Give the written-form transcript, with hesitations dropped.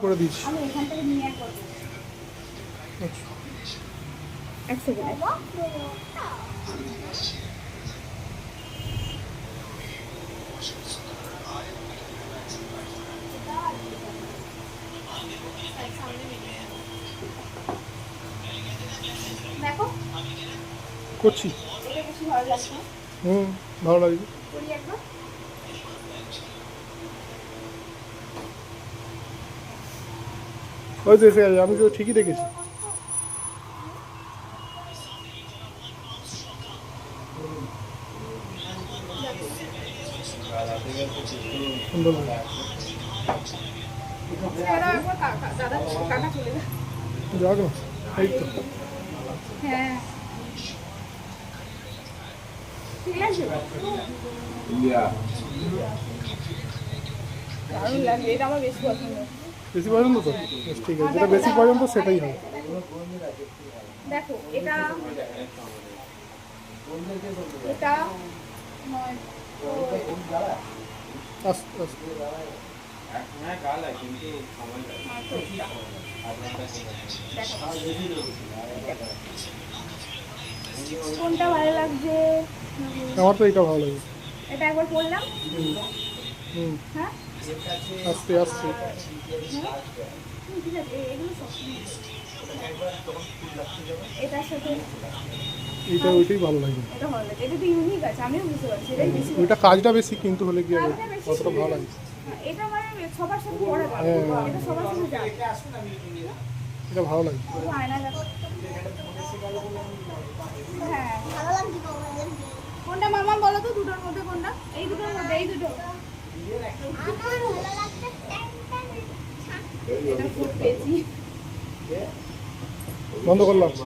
করে দিচ্ছি। আমি এখান থেকে নিয়ে করব। এক সেকেন্ড। দেখো করছি। এটা বেশি ভালো লাগছে। ভালো লাগছে। করি একবার। ওই তো এসে গেছে, আমি তো ঠিকই দেখেছি। দাদা কাকা চলে যায়। যাক না, এই তো হ্যাঁ ঠিক আছে। দারুণ লাগবে, এটা আমার বেশি পছন্দ। বেশি পছন্দ তো? বেশ, ঠিক আছে, যেটা বেশি পছন্দ সেটাই হবে। দেখো এটা এটা নয় আস্তে আস্তে। কোনটা ভালো লাগছে? আমার তো এইটা ভালো লাগে। এটা একবার পরলাম। হ্যাঁ আস্তে আস্তে। ঠিক আছে, এগুলো সব এটার সাথে এইটা ওইটাই ভালো লাগে। এটা ভালো লাগে, এটা তো ইউনিক আছে, আমিও বুঝতে পারছি এটাই বেশি। ওইটা কাজটা বেশি, কিন্তু হলে কি হবে, অতটা ভালো লাগে। এটা মানে সবার সাথে পরা যাবে, এটা সবার সাথে যাবে। এটা ভালো লাগে। আয়না দেখো। হ্যাঁ ভালো লাগছে। কোনটা মামা বলো তো, দুটোর মধ্যে কোনটা? এই দুটোর মধ্যে, এই দুটো আমার ভালো লাগছে। এটা ফুট পেয়েছি। বন্ধ করলাম।